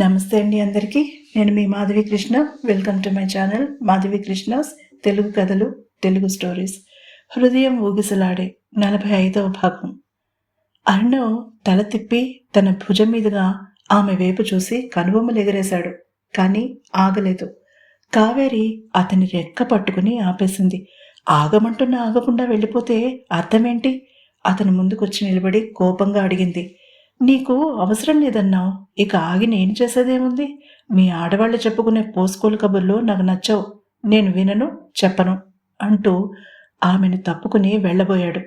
నమస్తే అండి అందరికీ. నేను మీ Madhavi Krishna. Welcome to my channel Madhavi Krishna's Telugu కథలు, తెలుగు స్టోరీస్. హృదయం ఊగిసలాడే 45వ భాగం. అర్ణవ్ తల తిప్పి తన భుజం మీదుగా ఆమె వైపు చూసి కనుబొమ్మలు ఎగరేశాడు. కానీ ఆగలేదు. కావేరి అతని రెక్క పట్టుకుని ఆపేసింది. ఆగమంటున్నా ఆగకుండా వెళ్ళిపోతే అర్థమేంటి? అతని ముందుకొచ్చి నిలబడి కోపంగా అడిగింది. నీకు అవసరం లేదన్నావు, ఇక ఆగి నేను చేసేదేముంది? మీ ఆడవాళ్ళు చెప్పుకునే పోస్కోలు కబుర్లు నాకు నచ్చవు, నేను వినను, చెప్పను అంటూ ఆమెను తప్పుకుని వెళ్ళబోయాడు.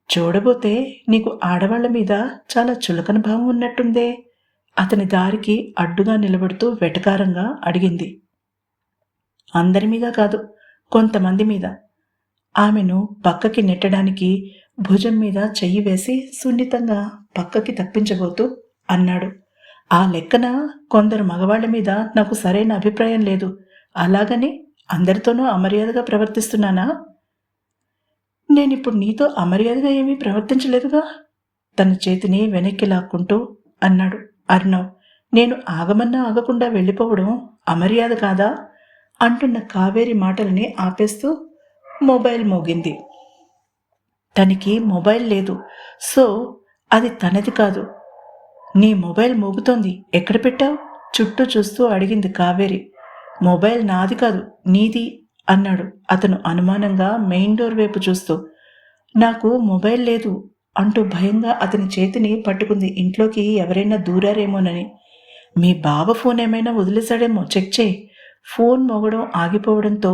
చూడబోతే నీకు ఆడవాళ్ల మీద చాలా చులకన భావం ఉన్నట్టుందే. అతని దారికి అడ్డుగా నిలబడుతూ వెటకారంగా అడిగింది. అందరి మీద కాదు, కొంతమంది మీద. ఆమెను పక్కకి నెట్టడానికి భుజం మీద చెయ్యి వేసి సున్నితంగా పక్కకి తప్పించబోతూ అన్నాడు. ఆ లెక్కన కొందరు మగవాళ్ల మీద నాకు సరైన అభిప్రాయం లేదు. అలాగని అందరితోనూ అమర్యాదగా ప్రవర్తిస్తున్నానా? నేనిప్పుడు నీతో అమర్యాదగా ఏమీ ప్రవర్తించలేదుగా. తన చేతిని వెనక్కి లాక్కుంటూ అన్నాడు అర్ణవ్. నేను ఆగమన్నా ఆగకుండా వెళ్ళిపోవడం అమర్యాద కాదా? అంటున్న కావేరి మాటల్ని ఆపేస్తూ మొబైల్ మోగింది. తనకి మొబైల్ లేదు, సో అది తనది కాదు. నీ మొబైల్ మోగుతోంది, ఎక్కడ పెట్టావు? చుట్టూ చూస్తూ అడిగింది కావేరి. మొబైల్ నాది కాదు, నీది అన్నాడు అతను అనుమానంగా మెయిన్ డోర్ వైపు చూస్తూ. నాకు మొబైల్ లేదు అంటూ భయంగా అతని చేతిని పట్టుకుంది. ఇంట్లోకి ఎవరైనా దూరారేమోనని. మీ బావ ఫోన్ ఏమైనా వదిలేశాడేమో, చెక్ చేయి. ఫోన్ మోగడం ఆగిపోవడంతో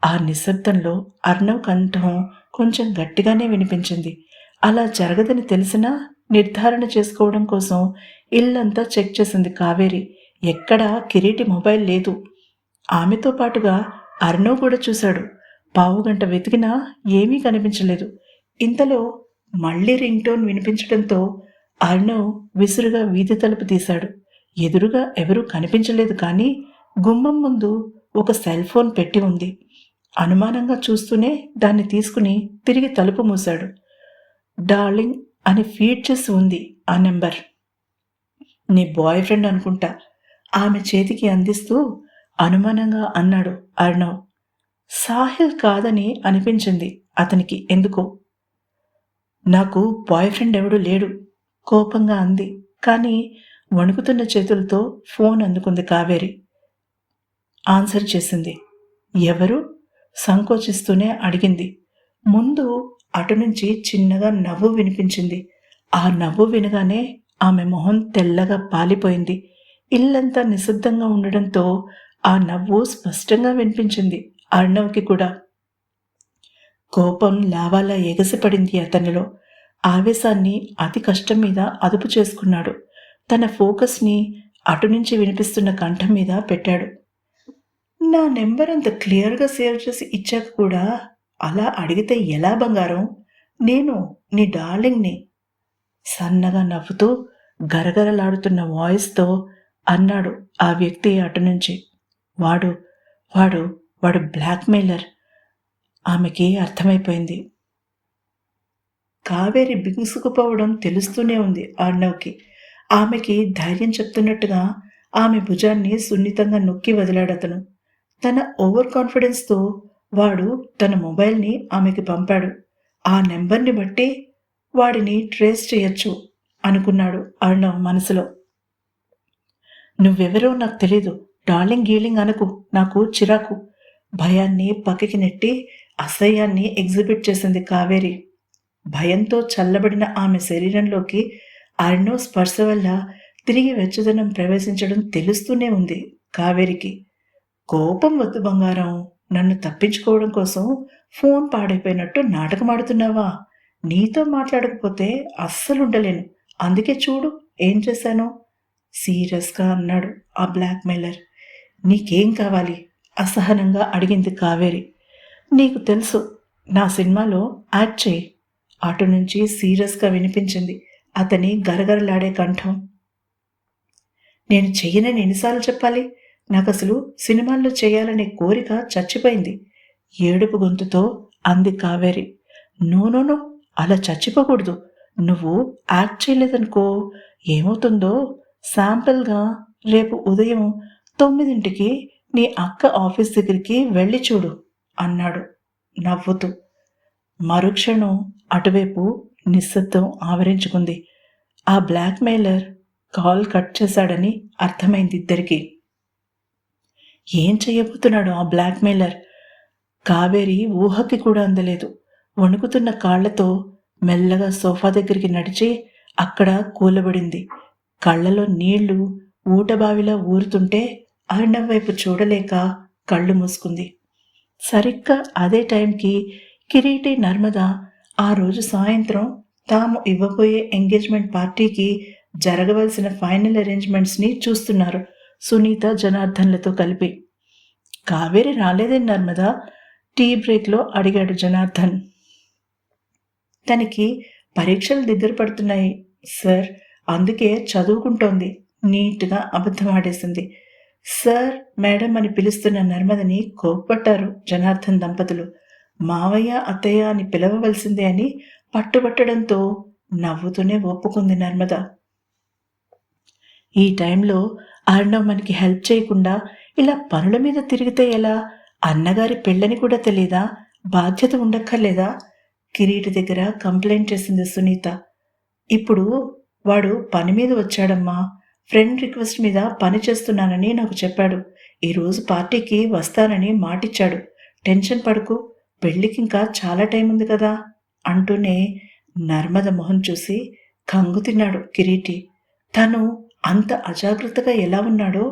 ఆ నిశ్శబ్దంలో అర్ణవ్ కంఠం కొంచెం గట్టిగానే వినిపించింది. అలా జరగదని తెలిసినా నిర్ధారణ చేసుకోవడం కోసం ఇల్లంతా చెక్ చేసింది కావేరి. ఎక్కడా కిరీటి మొబైల్ లేదు. ఆమెతో పాటుగా అర్ణవ్ కూడా చూశాడు. పావుగంట వెతికినా ఏమీ కనిపించలేదు. ఇంతలో మళ్లీ రింగ్ టోన్ వినిపించడంతో అర్ణవ్ విసురుగా వీధి తలుపు తీశాడు. ఎదురుగా ఎవరూ కనిపించలేదు, కానీ గుమ్మం ముందు ఒక సెల్ ఫోన్ పెట్టి ఉంది. అనుమానంగా చూస్తూనే దాన్ని తీసుకుని తిరిగి తలుపు మూశాడు. డార్లింగ్ అని ఫీడ్ చేసి ఉంది ఆ నెంబర్. నీ బాయ్ ఫ్రెండ్ అనుకుంటా, ఆమె చేతికి అందిస్తూ అనుమానంగా అన్నాడు అర్ణవ్. సాహిల్ కాదని అనిపించింది అతనికి ఎందుకో. నాకు బాయ్ ఫ్రెండ్ ఎవడూ లేడు, కోపంగా అంది. కానీ వణుకుతున్న చేతులతో ఫోన్ అందుకుంది కావేరి. ఆన్సర్ చేసింది. ఎవరు? సంకోచిస్తూనే అడిగింది. ముందు అటు నుంచి చిన్నగా నవ్వు వినిపించింది. ఆ నవ్వు వినగానే ఆమె మొహం తెల్లగా పాలిపోయింది. ఇల్లంతా నిశ్శబ్దంగా ఉండడంతో ఆ నవ్వు స్పష్టంగా వినిపించింది అర్ణవ్కి కూడా. కోపం లావాలా ఎగసిపడింది అతనిలో. ఆవేశాన్ని అతి కష్టం మీద అదుపు చేసుకున్నాడు. తన ఫోకస్ని అటు నుంచి వినిపిస్తున్న కంఠం మీద పెట్టాడు. నా నెంబర్ అంత క్లియర్గా సేవ్ చేసి ఇచ్చాక కూడా అలా అడిగితే ఎలా బంగారం? నేను నీ డార్లింగ్ని. సన్నగా నవ్వుతూ గరగరలాడుతున్న వాయిస్తో అన్నాడు ఆ వ్యక్తి అటు నుంచి. వాడు వాడు వాడు బ్లాక్మెయిలర్. ఆమెకి అర్థమైపోయింది. కావేరి బిగుసుకుపోవడం తెలుస్తూనే ఉంది అర్ణవ్కి. ఆమెకి ధైర్యం చెప్తున్నట్టుగా ఆమె భుజాన్ని సున్నితంగా నొక్కి వదిలాడతను. తన ఓవర్ కాన్ఫిడెన్స్తో వాడు తన మొబైల్ని ఆమెకి పంపాడు. ఆ నెంబర్ని బట్టి వాడిని ట్రేస్ చేయొచ్చు అనుకున్నాడు అర్ణవ్ మనసులో. నువ్వెవరో నాకు తెలీదు, డార్లింగ్ గీలింగ్ అనకు, నాకు చిరాకు. భయాన్ని పక్కకి నెట్టి అసహ్యాన్ని ఎగ్జిబిట్ చేసింది కావేరి. భయంతో చల్లబడిన ఆమె శరీరంలోకి అర్ణవ్ స్పర్శ వల్ల తిరిగి వెచ్చదనం ప్రవేశించడం తెలుస్తూనే ఉంది కావేరికి. కోపం వద్దు బంగారం, నన్ను తప్పించుకోవడం కోసం ఫోన్ పాడైపోయినట్టు నాటకమాడుతున్నావా? నీతో మాట్లాడకపోతే అస్సలుండలేను, అందుకే చూడు ఏం చేశానో సీరియస్గా అన్నాడు ఆ బ్లాక్మెయిలర్. నీకేం కావాలి? అసహనంగా అడిగింది కావేరి. నీకు తెలుసు, నా సినిమాలో యాక్ట్ చేయి. అటు నుంచి సీరియస్గా వినిపించింది అతని గరగరలాడే కంఠం. నేను చెయ్యనని ఎన్నిసార్లు చెప్పాలి? నాకు అసలు సినిమాల్లో చేయాలనే కోరిక చచ్చిపోయింది. ఏడుపు గొంతుతో అంది కావేరి. నో, అలా చచ్చిపోకూడదు. నువ్వు యాక్ట్ చేయలేదనుకో, ఏమవుతుందో శాంపుల్గా రేపు ఉదయం 9ంటికి నీ అక్క ఆఫీస్ దగ్గరికి వెళ్ళి చూడు అన్నాడు నవ్వుతూ. మరుక్షణం అటువైపు నిశ్శబ్దం ఆవరించుకుంది. ఆ బ్లాక్మెయిలర్ కాల్ కట్ చేశాడని అర్థమైంది ఇద్దరికి. ఏం చెయ్యబోతున్నాడు ఆ బ్లాక్మెయిలర్? కావేరి ఊహకి కూడా అందలేదు. వణుకుతున్న కాళ్లతో మెల్లగా సోఫా దగ్గరికి నడిచి అక్కడ కూలబడింది. కళ్ళలో నీళ్లు ఊటబావిలా ఊరుతుంటే అర్ణవ్ వైపు చూడలేక కళ్ళు మూసుకుంది. సరిగ్గా అదే టైంకి కిరీటి, నర్మద ఆ రోజు సాయంత్రం తాము ఇవ్వబోయే ఎంగేజ్మెంట్ పార్టీకి జరగవలసిన ఫైనల్ అరేంజ్మెంట్స్ని చూస్తున్నారు సునీత, జనార్దన్లతో కలిపి. కావేరి రాలేదే నర్మద? టీ బ్రేక్లో అడిగాడు జనార్దన్. తనకి పరీక్షలు దగ్గర పడుతున్నాయి సార్, అందుకే చదువుకుంటోంది నీట్గా అబద్ధమాడేసింది. సార్, మేడం అని పిలుస్తున్న నర్మదని కోప్పట్టారు జనార్దన్ దంపతులు. మావయ్య, అత్తయ్య అని పిలవవలసిందే అని పట్టుబట్టడంతో నవ్వుతూనే ఒప్పుకుంది నర్మద. ఈ టైంలో అర్ణవ్ మనకి హెల్ప్ చేయకుండా ఇలా పనుల మీద తిరిగితే ఎలా? అన్నగారి పెళ్ళని కూడా తెలీదా? బాధ్యత ఉండక్కర్లేదా? కిరీటి దగ్గర కంప్లైంట్ చేసింది సునీత. ఇప్పుడు వాడు పని మీద వచ్చాడమ్మా. ఫ్రెండ్ రిక్వెస్ట్ మీద పని చేస్తున్నానని నాకు చెప్పాడు. ఈరోజు పార్టీకి వస్తానని మాటిచ్చాడు. టెన్షన్ పడుకు, పెళ్ళికింకా చాలా టైం ఉంది కదా అంటూనే నర్మద మొహం చూసి కంగు తిన్నాడు కిరీటి. తను అంత అజాగ్రత్తగా ఎలా ఉన్నాడో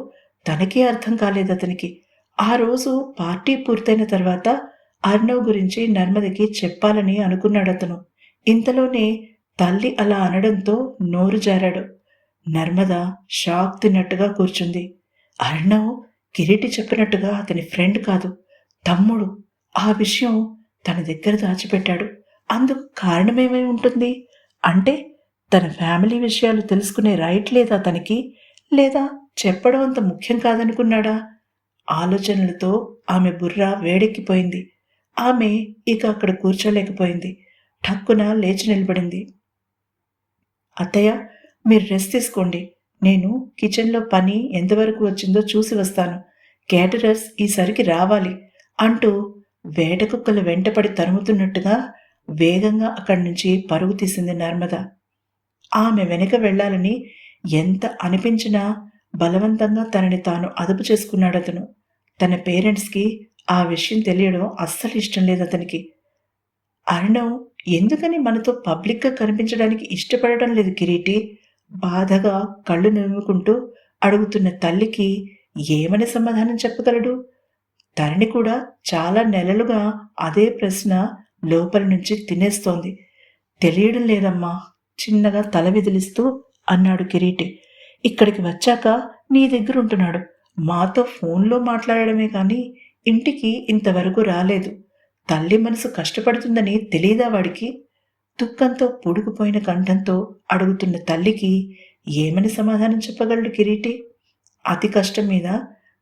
తనకే అర్థం కాలేదు అతనికి. ఆ రోజు పార్టీ పూర్తయిన తర్వాత అర్ణవ్ గురించి నర్మదకి చెప్పాలని అనుకున్నాడతను. ఇంతలోనే తల్లి అలా అనడంతో నోరు జారాడు. నర్మద షాక్ తిన్నట్టుగా కూర్చుంది. అర్ణవ్ కిరీటి చెప్పినట్టుగా అతని ఫ్రెండ్ కాదు, తమ్ముడు. ఆ విషయం తన దగ్గర దాచిపెట్టాడు. అందుకు కారణమేమై ఉంటుంది? అంటే తన ఫ్యామిలీ విషయాలు తెలుసుకునే రైట్ లేదా తనకి? లేదా చెప్పడం అంత ముఖ్యం కాదనుకున్నాడా? ఆలోచనలతో ఆమె బుర్ర వేడెక్కిపోయింది. ఆమె ఇక అక్కడ కూర్చోలేకపోయింది. ఠక్కున లేచి నిలబడింది. అత్తయ్య, మీరు రెస్ట్ తీసుకోండి. నేను కిచెన్లో పని ఎంతవరకు వచ్చిందో చూసి వస్తాను. క్యాటరర్స్ ఈసరికి రావాలి అంటూ వేటకుక్కలు వెంటపడి తరుముతున్నట్టుగా వేగంగా అక్కడి నుంచి పరుగు తీసింది నర్మద. ఆమె వెనక వెళ్లాలని ఎంత అనిపించినా బలవంతంగా తనని తాను అదుపు చేసుకున్నాడతను. తన పేరెంట్స్కి ఆ విషయం తెలియడం అస్సలు ఇష్టం లేదు అతనికి. అర్ణవ్ ఎందుకని మనతో పబ్లిక్గా కనిపించడానికి ఇష్టపడడం లేదు కిరీటి? బాధగా కళ్ళు నవ్వుకుంటూ అడుగుతున్న తల్లికి ఏమని సమాధానం చెప్పగలడు? తనని కూడా చాలా నెలలుగా అదే ప్రశ్న లోపలి నుంచి తినేస్తోంది. తెలియడం లేదమ్మా, చిన్నగా తల విదిలిస్తూ అన్నాడు కిరీటి. ఇక్కడికి వచ్చాక నీ దగ్గర ఉంటున్నాడు. మాతో ఫోన్లో మాట్లాడడమే కానీ ఇంటికి ఇంతవరకు రాలేదు. తల్లి మనసు కష్టపడుతుందని తెలీదా వాడికి? దుఃఖంతో పొడుగుపోయిన కంఠంతో అడుగుతున్న తల్లికి ఏమని సమాధానం చెప్పగలడు కిరీటి? అతి కష్టం మీద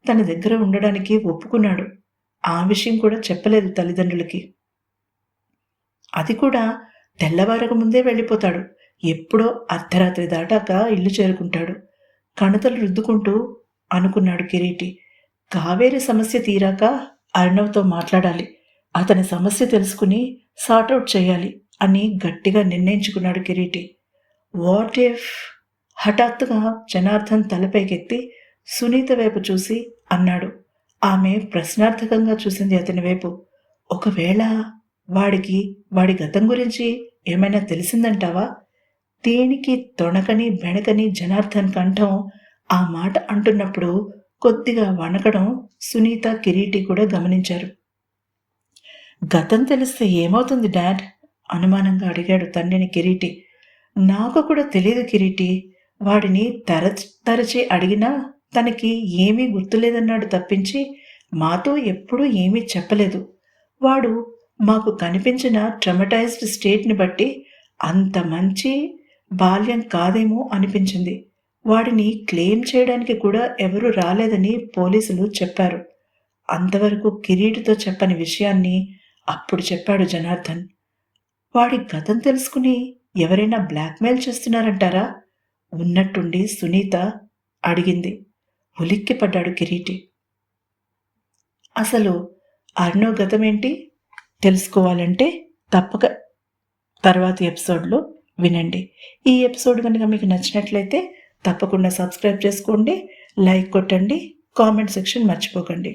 తన దగ్గర ఉండడానికి ఒప్పుకున్నాడు. ఆ విషయం కూడా చెప్పలేదు తల్లిదండ్రులకి. అది కూడా తెల్లవారక ముందే వెళ్ళిపోతాడు. ఎప్పుడో అర్ధరాత్రి దాటాక ఇల్లు చేరుకుంటాడు. కణతలు రుద్దుకుంటూ అనుకున్నాడు కిరీటి. కావేరి సమస్య తీరాక అర్ణవ్తో మాట్లాడాలి. అతని సమస్య తెలుసుకుని సార్ట్అవుట్ చేయాలి అని గట్టిగా నిర్ణయించుకున్నాడు కిరీటి. What if? హఠాత్తుగా జనార్దన్ తలపైకెత్తి సునీత వైపు చూసి అన్నాడు. ఆమె ప్రశ్నార్థకంగా చూసింది అతని వైపు. ఒకవేళ వాడి గతం గురించి ఏమైనా తెలిసిందంటావా? దేనికి తొణకని బెణకని జనార్దన్ కంఠం ఆ మాట అంటున్నప్పుడు కొద్దిగా వణకడం సునీత, కిరీటి కూడా గమనించారు. గతం తెలిస్తే ఏమవుతుంది డాడ్? అనుమానంగా అడిగాడు తండ్రిని కిరీటి. నాకు కూడా తెలియదు కిరీటి. వాడిని తరచి అడిగినా తనకి ఏమీ గుర్తులేదన్నాడు తప్పించి మాతో ఎప్పుడూ ఏమీ చెప్పలేదు. వాడు మాకు కనిపించిన ట్రమటైజ్డ్ స్టేట్ని బట్టి అంత మంచి బాల్యం కాదేమో అనిపించింది. వాడిని క్లెయిమ్ చేయడానికి కూడా ఎవరూ రాలేదని పోలీసులు చెప్పారు. అంతవరకు కిరీటితో చెప్పని విషయాన్ని అప్పుడు చెప్పాడు జనార్దన్. వాడి గతం తెలుసుకుని ఎవరైనా బ్లాక్మెయిల్ చేస్తున్నారంటారా? ఉన్నట్టుండి సునీత అడిగింది. ఉలిక్కిపడ్డాడు కిరీటి. అసలు అర్ణవ్ గతమేంటి తెలుసుకోవాలంటే తప్పక తర్వాతి ఎపిసోడ్లో వినండి. ఈ ఎపిసోడ్ కనుక మీకు నచ్చినట్లయితే తప్పకుండా సబ్స్క్రైబ్ చేసుకోండి, లైక్ కొట్టండి, కామెంట్ సెక్షన్ మర్చిపోకండి.